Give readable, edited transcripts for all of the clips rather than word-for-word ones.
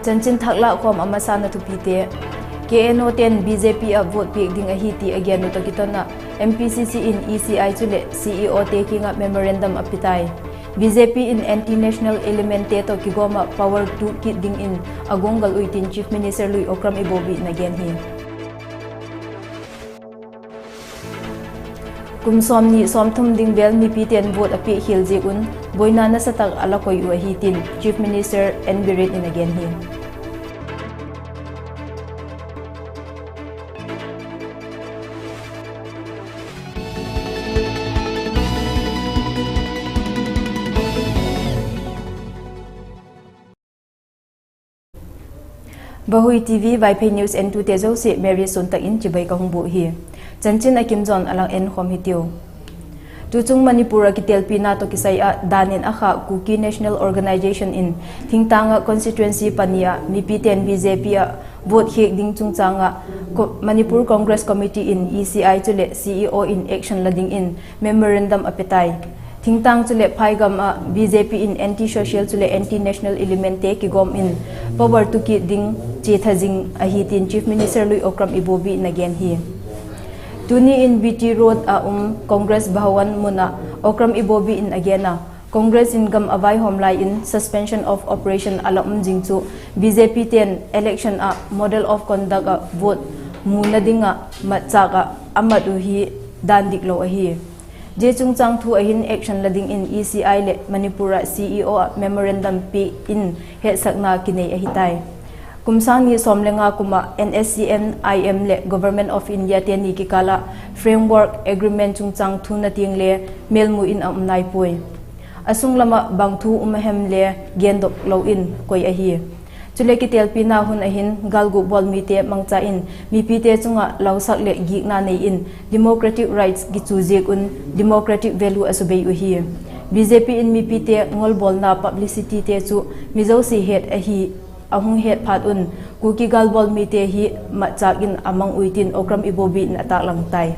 Chanchin thakla khom amasana tupite KNO 10 BJP a vote pick ding a hiti again no takitona MPCC in ECI chule CEO taking up memorandum apitai BJP in anti-national element to kigoma power to kit ding in agongal uitin Chief Minister Lui Okram Ibobi again here. Kum somni somthum ding bel mi piten vote api hil jegun boina na satak alakoi u hitin Chief Minister Enbirit in again here. Vahui TV Vaiphei News N2 Tezo se Mary SUANTAK in Chibai Kahungbu here. Chanchin Akim John alang en khom hitio. Tuchung Manipura kitelpi na to kisay danin akha Kuki National Organization in Thingtanga constituency pania mipiten BJP vote hek ding chungchanga Manipur Congress Committee in ECI chule CEO in action lading in memorandum apetai. Thingtang chule phaigam BJP in anti-social chule anti-national elemente kigom in power to ki ding chethajing ahitin Chief Minister Lui Okram Ibobi in again here. Tuni in BT Road Congress Bahawan muna Okram Ibobi in agena Congress in gam avai homlai in suspension of operation alam jingchu BJP 10 election model of conduct vote muna dinga matchaka amadu hi dandiklo ahi je chungchang thu ahin action lading in ECI le Manipura CEO memorandum p in he sakna kinai ahitai kumsang ni somlenga kuma NSCN IM le Government of India teni kikala framework agreement chungchang thu na ting le melmu in amnai poi asung lama bangthu umahem le gendok lo in koi ahi chule ki telpi na hun ahin galgu bol mi te mangcha in mi pi te chunga lausak le gi na nei in democratic rights gi chuje un democratic value asubei u hi BJP in mi pi te ngol bol na publicity te chu mizo si het ahi ahung het phat un kuki gal bol mi te hi machak in amang uitin Okram Ibobi in atak lang tai.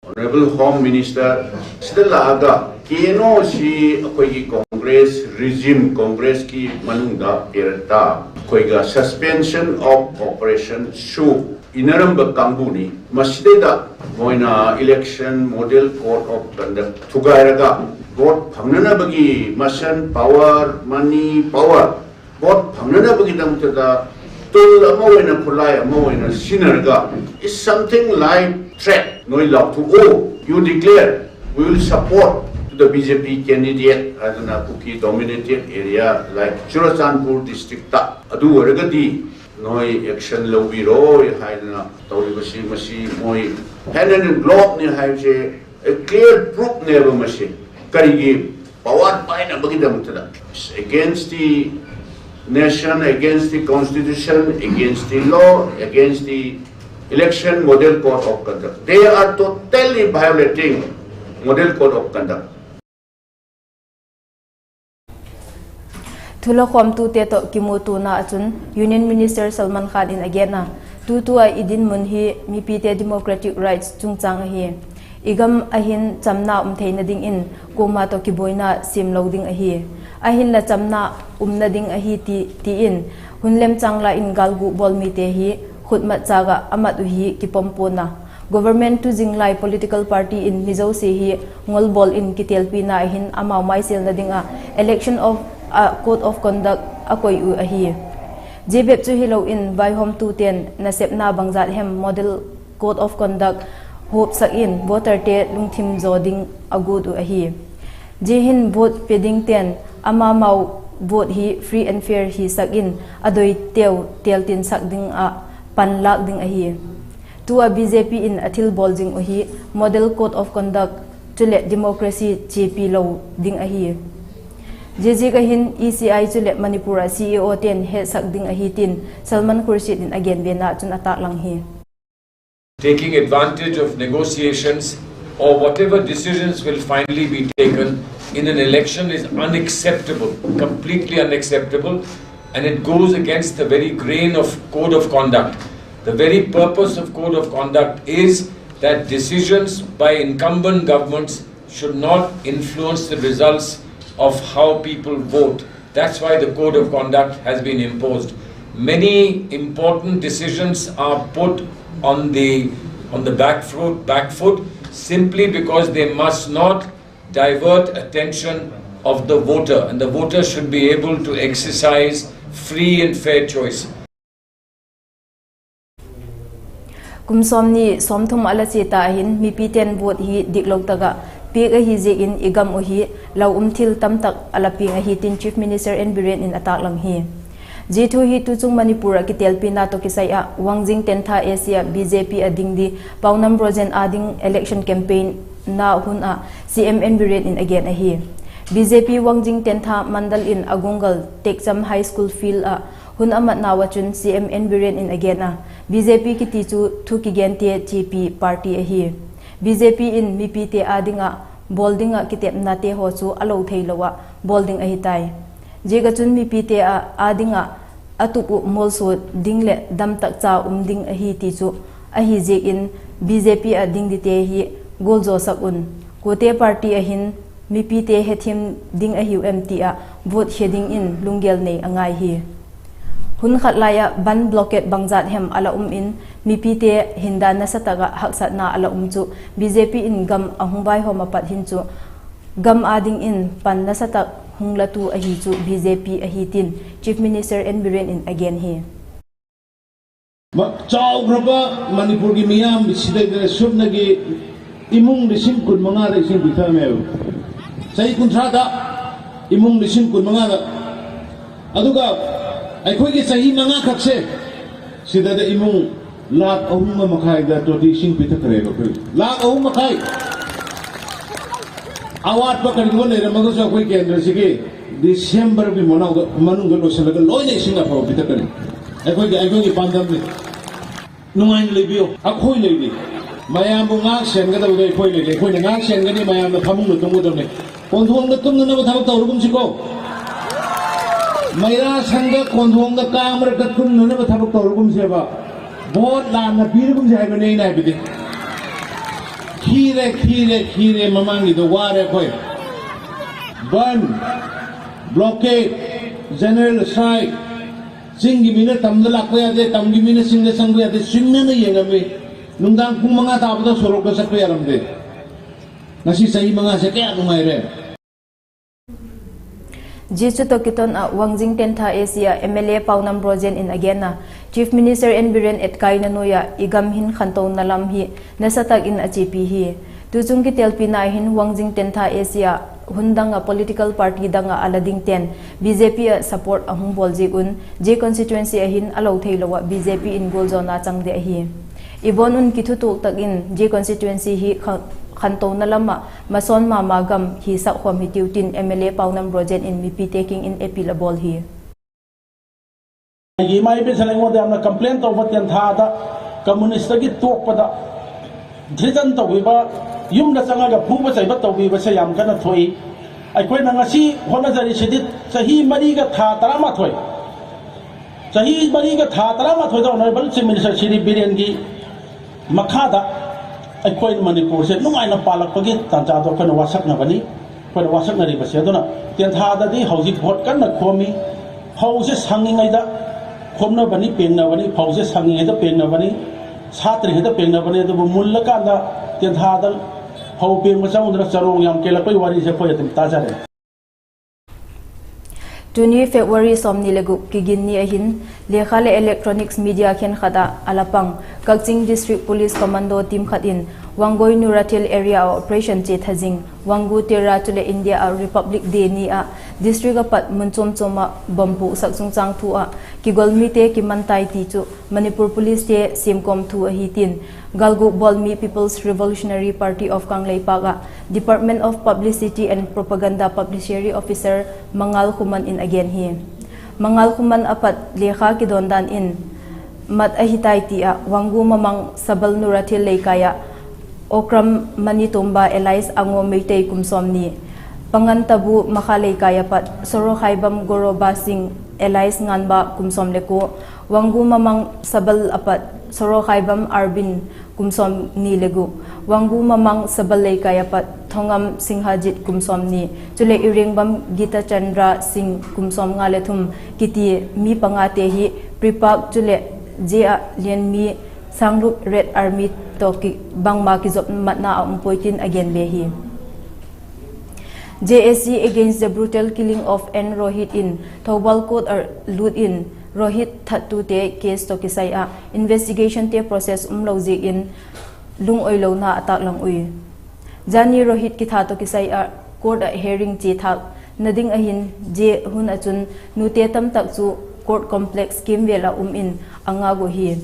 Honorable Home Minister still aga keno si akoi Congress regime Congress ki manungda perta koiga suspension of operation show inaram bakambuni masjida moina election model code of conduct thugairaga vote phangnana bagi masan power money power vote phangnana bagi damtada tul amoina khulai amoina sinarga is something like threat noi love to you declare we will support the BJP candidate as an Kuki dominated area like Churachandpur district ta adu oragadi noi action lo biro haina tawri basi masi moi hanan block ni haije a clear proof never masi karigi power paina bagidam tada against the nation, against the constitution, against the law, against the election model code of conduct. They are totally violating model code of conduct. Thula khom tu te to kimutu na achun Union Minister Salman Khan in again na tu idin mun hi mi pi te democratic rights chungchang hi igam ahin chamna theina ding in kuma to kiboina sim loading ahi ahin la chamna umna ding ahi ti in hunlem changla in galgu bol mi te hi khutma chaga amatu hi kipompona government to jinglai political party in mizo se hi ngol bol in kitelpi na ahin amau mai sel na ding election of code of conduct akoi u ahi jebep chu hilo in by home 210 na sepna bangjat hem model code of conduct hope sak in voter te lungthim joding agud u ahi jehin vote peding ten ama mau vote hi free and fair hi sak in adoi tel tin sak ding pan lak ding ahi tu BJP in athil boljing u hi model code of conduct chule democracy jp lo ding ahi jeje kahin ECI chule Manipura CEO 10 he sak ding ahi tin Salman Khurshid in again bena chun atak lang hi. Taking advantage of negotiations or whatever decisions will finally be taken in an election is unacceptable, completely unacceptable, and it goes against the very grain of code of conduct. The very purpose of code of conduct is that decisions by incumbent governments should not influence the results of how people vote. That's why the code of conduct has been imposed. Many important decisions are put on the back foot simply because they must not divert attention of the voter, and the voter should be able to exercise free and fair choice. Kumsomni somthum alasita hin mi piten vote hi diklog taga piga hi in igam uhi lau umthil tamtak alaping hi tin Chief Minister and Biren in atak lang hi G2 hi tuchung Manipura ki telpi na to kisaya Wangjing Tentha Asia BJP adingdi paunam rojen ading election campaign na huna CMN Biren in again hi BJP Wangjing Tentha Mandal in Agungal Tekcham High School field hun amat nawachun CMN Biren in again BJP ki tichu thuki gente TP party hi BJP in mipite adinga boldinga kitep nate ho chu alo theilowa bolding ahitai jega chun mipite adinga atupu molso dingle dam tak cha umding ahi tichu ahi je in BJP ading dite hi goljo sakun kote party ahin mipite hethim ding ahi MT vote heading in lungel nei angai hi hun khatlaya ban blockade bangjat hem ala in mipite hinda na sataga haksat na ala chu BJP in gam ahungbai homapat hin chu gam ading in pan na satak hunglatu ahi chu BJP ahi tin Chief Minister and Biren in again hi chau graba Manipur gi miyam sidai de subnagi imung lisim kun manga re sing bithameu sai kun thada imung lisim kun manga da aduga akhoi gi sahi manga khakse sida de imung lakh ahum makhai da toti sing bithakre ba khoi lakh ahum makhai awat pa kan gol le mago sa khoi kendra sige December bi manung go salaga loine singa pa bithakre akhoi gi pandam ni nungai lebio akhoi lebi mayam bu ngak sen ga da be khoi le khoi na ngak sen ga ni mayam da thamung lu tung do ne konthong da tum na ba thak taw rum siko Maira sangga kondhong da kamar ka kun nuna ba thabak tawrugum se ba bot la na pirugum se ba nei na bide khire mamangi do ware khoi ban blockade general strike singi mina tamda lakwa ya de tamgi mina singga sanggu ya de singna na yengame nungdang pung manga ta ba sorok ka sakwe aram de nasi sahi manga se kya nungai re Jichu Tokiton Wangjing Tentha Asia MLA Paunam Rojen in again Chief Minister and Biren et Kaina Noya igam hin khanton nalam hi nasatag in achipi hi tujung ki telpi na hin Wangjing Tentha Asia hundanga political party danga alading 10 BJP support ahung bolji un J constituency ahin alo theilowa BJP in golzona changde hi ibonun kithutuk takin J constituency hi khanto nalama mason mamagam hi sa khom hi tiutin MLA Paunam Rojen in MP taking in appealable hi gi mai be salengo de amna complaint to baten tha da communist gi tok pada dhijan to wi ba yum da sanga ga phu ba sai ba to wi ba sayam kana thoi ai khoi na ngasi hona jari sidit sahi mari ga tha tarama thoi sahi mari ga tha tarama thoi da honorable chief minister Shri Biren gi makha da akhoi Manipur se nungai palak pagi tanja do khona wasak na bani khona wasak na ri ba se dona ten tha da di hauji vote kan na khomi hau se sangi ngai da khomna bani peng na bani hau se sangi ngai da peng na bani satri ngai da peng na bani do mulla ka da ten tha da hau peng ma chaung da charong yam ke la koi wari se khoi ta ja re 20 February somni legu kiginni ahin lekhale electronics media khen khada alapang Kakching District Police Commando team khatin Wangoi Nuratil area operation che thajing Wangu Tera chule India Republic Day ni district apat munchom choma bampu saksung chang thu kigolmi te kimantai ti chu Manipur Police te simkom thu hi tin Galgu Bolmi People's Revolutionary Party of Kanglaipaga Department of Publicity and Propaganda Publicity Officer Mangal Khuman in again hi Mangal Khuman apat lekha kidondan in mat ahitai ti Wangu mamang sabal nuratil leikaya Okram Manitomba Elais Ango Meitei Kumsomni Pangan Tabu Makhalei Kayapat Soro Khaibam Goro Basing Elais Nganba Kumsom Leko Wangu Mamang Sabal Apat Soro Khaibam Arbin Kumsom Ni Legu wangbu mamang sabalai kayapat thongam singhajit kumsom ni chule irengbam Gita Chandra Singh kumsom ngale thum kiti mi pangate hi pripak chule jea lian mi Sangrup Red Army toki bangma ki zop matna umpoitin again behi. JSC against the brutal killing of N. Rohit in Thobal Court or Lut in Rohit Thatu te case to kisaya investigation te process umlozi in lung oilo na atak lang uy. Jani Rohit kitha to kisaya court a hearing chi thak nading ahin je hun achun nute tam tak chu court complex kim vela in anga go hi.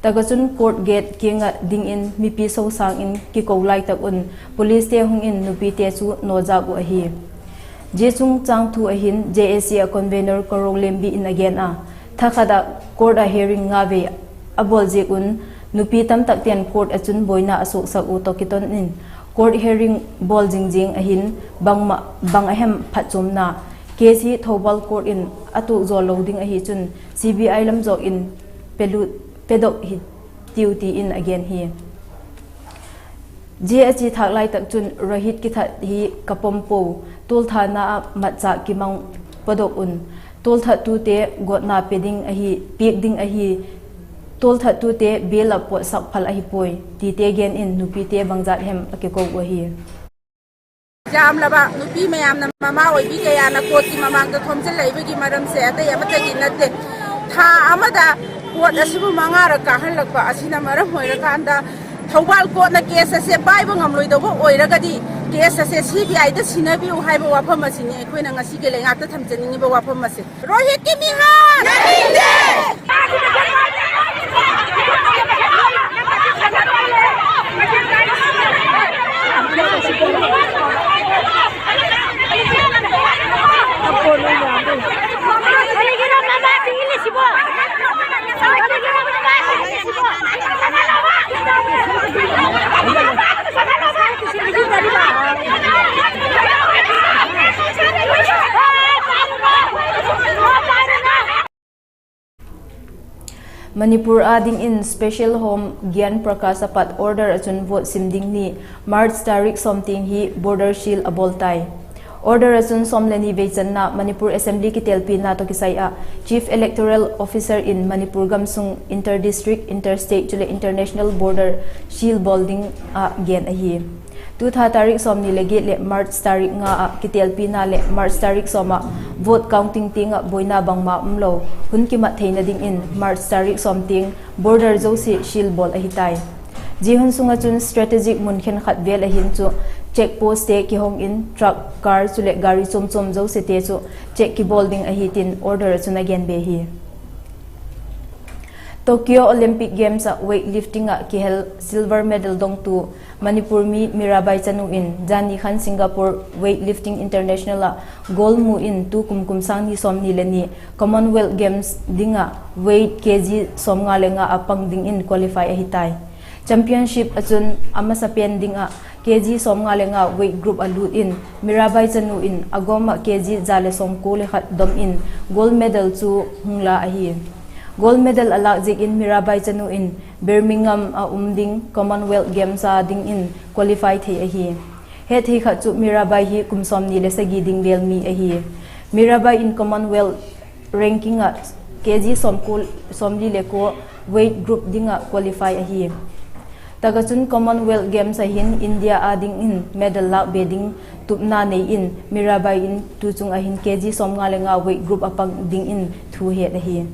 Tagachun court gate kinga ding in mipi so sang in ki ko lai tak un police te hung in nupi te chu no ja go hi je chung chang thu ahin JSC a convener korong lembi in again a thakada court a hearing nga ve abol je un nupi tam tak ten court achun boina asok sak u to kiton in court hearing bol jingjing ahin bang ahem phachum na case hi Thobal court in atu zo loading a hi chun CBI lam zo in pedok hi duty in again here. JSC thak lai tak chun Rohit ki that hi kapompo tul tha na matcha ki mang podok un tul tha tu te got na peding a hi pek ding a hi tul tha tu te bela po sak phal a hi poi ti te gen in nupi te bangjat hem ake ko go hi jam laba nupi mayam na mama oi bi ke ya na ko ti mamang da thomjel lai bi gi maram se ata ya mata gi natte tha amada What asibu mangara kahan lakpa asina maram hoira kanda Thobal court na case se bai bangam loi dobo oira gadi case se CBI da sinabi u haiba wafam asini ekoi na ngasi ge lengak ta thamjani ni ba wafam ase Rohit ki miha naminde Manipur ading in special home Gyan Prakasa pat order achun vote simding ni March tarik something hi border shield aboltai order achun somleni vechanna Manipur Assembly ki telpi na to kisaya Chief Electoral Officer in Manipur Gamsung Inter-District Interstate chule International Border Shield Building Gyan ahi tu tha tarik som ni legi le March tarik nga ki telpi na le March tarik soma vote counting tinga boina bangma umlo hun ki ma theina ding in March tarik som ting border zo si shield ball ahitai jihun sunga chun strategic munkhen khat vel ahin chu check post te ki hong in truck car chule gari chom zo se te chu check ki bolding ahitin order chun again be hi Tokyo Olympic Games weightlifting ki hel silver medal dong tu Manipur mi Mirabai chanu in Jani Khan Singapore weightlifting international gold mu in tu kumkum sang ni som ni leni Commonwealth Games dinga weight kg som nga lenga apang ding in qualify ahitai championship achun ama sa pen dinga kg som nga lenga weight group alut in Mirabai chanu in agoma kg jale som ko le khat dom in gold medal chu hungla ahi gold medal alak jik in Mirabai chanu in Birmingham umding Commonwealth Games ding in qualify the ahi he thi kha chu Mirabai hi kumsom ni le sagi ding bel mi ahi Mirabai in Commonwealth ranking kg somli le ko weight group dinga qualify ahi tagachun Commonwealth Games ahin India ading in medal la beding tupna nei in Mirabai in tu chung ahin kg som nga lenga weight group apang ding in thu he ahi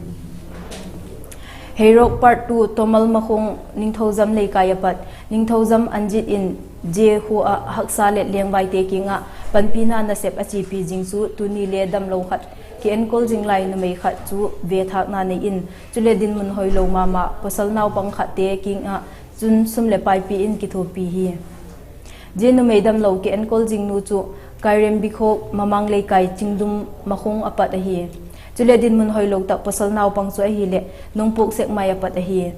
Herok Part 2 Tomal Makong Ningthozam Lei Kayapat Ningthozam Anjit in Je Hua Haksale Lengwai Tekinga Panpina na sep achi pi jingsu tuni le dam lo khat ki enkol jinglai na mei khat chu ve thak na nei in chule din mun hoi lo mama posal naw pang khat te kinga chun sum le pai pi in ki thu pi hi je nu mei dam lo ki enkol jing nu chu kairem bikho mamang lei kai chingdum makhong apat a hi chule din mun hoi lok tak posal naw pang chu a hi le nongpuk sek mai apat a hi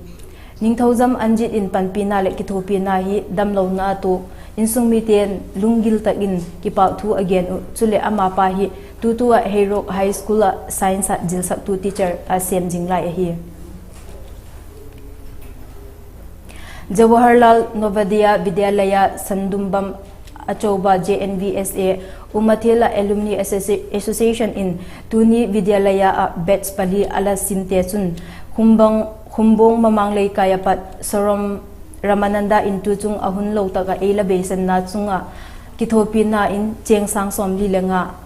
Ningthozam Anjit in Panpina le ki thu pi na hi dam lo na tu insung mi ten lungil tak in ki pa thu again chule ama pa hi tu a Herok High School science jil sak tu teacher a sem jinglai a hi Jawaharlal Novodaya Vidyalaya Sandumbam Achoba JNVSA Umathila Alumni Association in Tuni Vidyalaya Bets Pali ala Sintesun Humbong Mamanglay Kayapat Sorom Ramananda in Tutung Ahun Lotaka Ela Basin Natsunga Kitopina in Cheng Sang Som Lilanga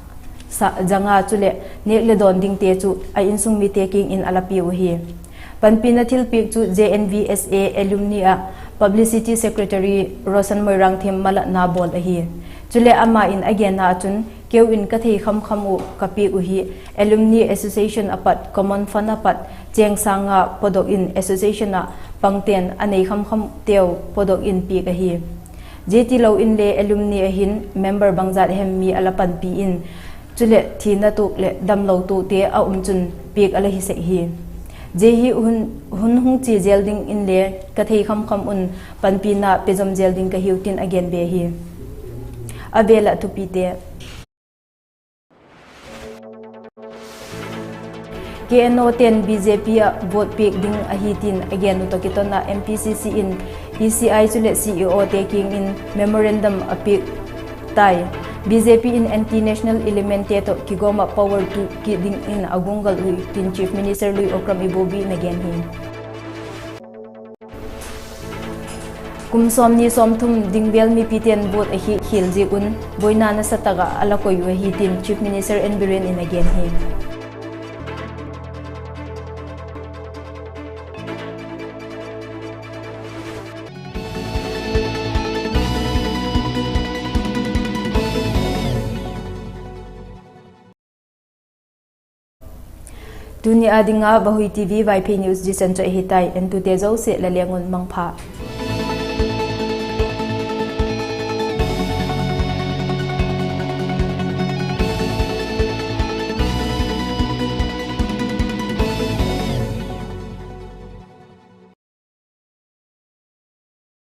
Sa Janga Chule Nekle Donding Techu ay insung mi taking in Alapi Uhi Panpinatil Pictu JNVSA Alumni Publicity Secretary Rosan Moirang Thim Mala Nabol Ahi Chule Ama in again na atun Keu in Kathi Khamu Kapi Uhi Alumni Association Apat Common Fund Apat Cheng Sanga Podok in Association na Pangten Anay Kham Teo Podok in Pi Ahi JT Low in Le Alumni Ahin Member Bangjat Hem Mi Alapan Pi in Chule Tina Tuk Le Dam Low Tu Te A Chun Pik Alahi Sekhi Jehi hun chi jelding in le kathei kham un panpina pejom jelding ka hiutin again be hi abela tupite KNO 10 BJP vote pick ding ahitin again to kitona MPCC in ECI chule CEO taking in memorandum apik tai BJP in anti-national element to Kigoma power to kidding in Agungal in Chief Minister Lui Okram Ibobi in again him. Kum somni somtum dingbel mi pitian vote a hil jikun boynana sa taga alakoy wahitin Chief Minister and Biren in again him. Dunia adinga Vahui TV Vaiphei News di sentra hitai entu tezo se laliangon mangpha.